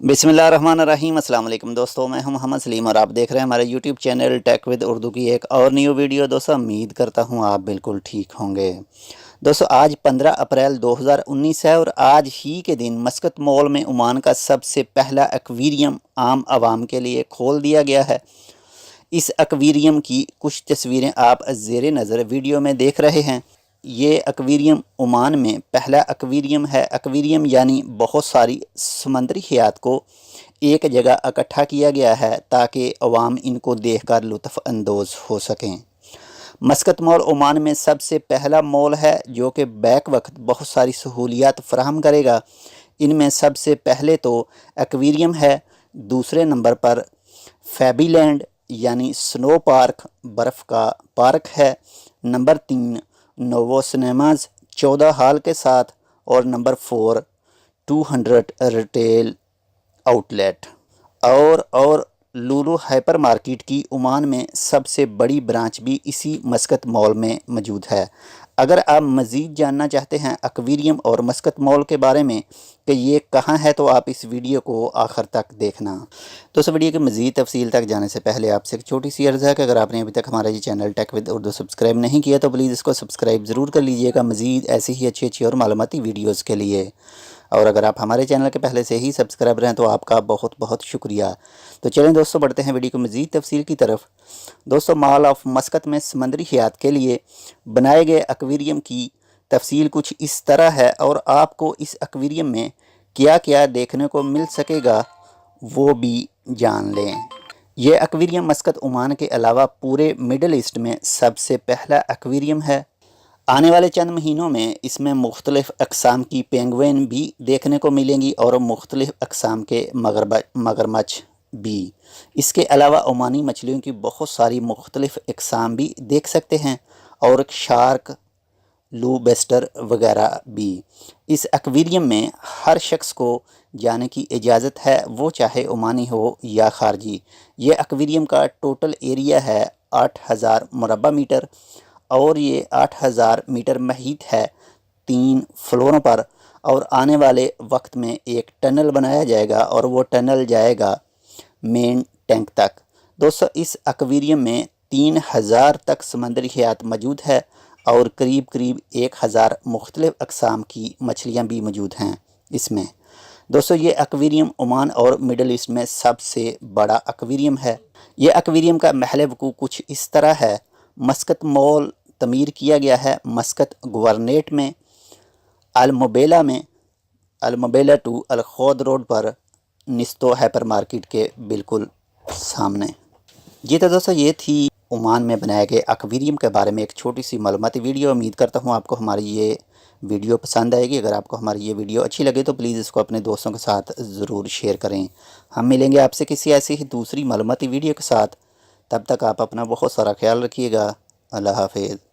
बिस्मिल्लाहिर्रहमानिर्रहीम। अस्सलाम वालेकुम दोस्तों, मैं हूं मोहम्मद सलीम और आप देख रहे हैं हमारे YouTube channel Tech with Urdu की एक और न्यू वीडियो। दोस्तों उम्मीद करता हूं आप बिल्कुल ठीक होंगे। दोस्तों आज 15 अप्रैल 2019 है और आज ही के दिन मस्कत मॉल में ओमान का सबसे पहला एक्वेरियम आम आवाम के लिए खोल दिया गया है। इस एक्वेरियम की कुछ तस्वीरें आप ज़ेरे नज़र वीडियो में देख रहे हैं। ये एक्वेरियम ओमान में पहला एक्वेरियम है। एक्वेरियम यानी बहुत सारी समंदरी हयात को एक जगह इकट्ठा किया गया है ताकि अवाम इनको देखकर लुत्फ़ अंदोज़ हो सकें। मस्कत मॉल ओमान में सबसे पहला मॉल है जो कि बैक वक्त बहुत सारी सहूलियात फ़राहम करेगा। इनमें सबसे पहले तो एक्वेरियम है, दूसरे नंबर पर फेबीलैंड यानी स्नो पार्क बर्फ़ का पार्क है, नंबर 3 नोवो सिनेमाज़ 14 हॉल के साथ और नंबर 4 200 रिटेल आउटलेट और लुलु हाइपर मार्केट की ओमान में सबसे बड़ी ब्रांच भी इसी मस्कत मॉल में मौजूद है। अगर आप मज़ीद जानना चाहते हैं एक्वेरियम और मस्कत मॉल के बारे में कि ये कहाँ है तो आप इस वीडियो को आखिर तक देखना। तो इस वीडियो की मज़ीद तफसील तक जाने से पहले आपसे एक छोटी सी अर्ज़ है कि अगर आपने अभी तक हमारा ये channel Tech with Urdu subscribe नहीं किया तो प्लीज़ इसको सब्सक्राइब ज़रूर कर लीजिएगा मज़ीद ऐसी ही अच्छी और मालूमाती वीडियोज़ के लिए। और अगर आप हमारे चैनल के पहले से ही सब्सक्राइबर हैं तो आपका बहुत बहुत शुक्रिया। तो चलें दोस्तों बढ़ते हैं वीडियो को मज़ीद तफसील की तरफ। दोस्तों मॉल ऑफ मस्कत में समंदरी हयात के लिए बनाए गए एक्वेरियम की तफसील कुछ इस तरह है और आपको इस एक्वेरियम में क्या क्या देखने को मिल सकेगा वो भी जान लें। यह एक्वेरियम मस्कत ओमान के अलावा पूरे मिडल ईस्ट में सबसे पहला एक्वेरियम है। आने वाले चंद महीनों में इसमें मुख्तलिफ़ अक़साम की पेंगुइन भी देखने को मिलेंगी और मुख्तलिफ़ अक़साम के मगरमच्छ भी। इसके अलावा ओमानी मछलियों की बहुत सारी मुख्तलिफ़ अक़साम भी देख सकते हैं और शार्क, लूबेस्टर वगैरह भी। इस एक्वेरियम में हर शख्स को जाने की इजाज़त है, वो चाहे ओमानी हो या ख़ारजी। ये एक्वेरियम का टोटल एरिया है 8000 मुरबा मीटर और ये 8000 मीटर महीत है 3 फ्लोरों पर। और आने वाले वक्त में एक टनल बनाया जाएगा और वो टनल जाएगा मेन टैंक तक। दोस्तों इस एक्वेरियम में 3000 तक समंदरी हयात मौजूद है और करीब करीब 1000 मुख्तलिफ़ अक़साम की मछलियाँ भी मौजूद हैं इसमें। दोस्तों ये एक्वेरियम ओमान और मिडल ईस्ट में सबसे बड़ा एक्वेरियम है। ये एक्वेरियम का महल वक़ूअ कुछ इस तरह है। मस्कत मॉल तमीर किया गया है मस्कत गवर्नेट में, अलमुबेला में, अलमुबेला टू अलखौद रोड पर निस्तो हाइपर मार्केट के बिल्कुल सामने। जी तो दोस्तों ये थी ओमान में बनाए गए एक्वेरियम के बारे में एक छोटी सी मालूमाती वीडियो। उम्मीद करता हूँ आपको हमारी ये वीडियो पसंद आएगी। अगर आपको हमारी ये वीडियो अच्छी लगे तो प्लीज़ इसको अपने दोस्तों के साथ ज़रूर शेयर करें। हम मिलेंगे आपसे किसी ऐसी ही दूसरी मालूमाती वीडियो के साथ। तब तक आप अपना बहुत सारा ख्याल रखिएगा। अल्लाह हाफिज़।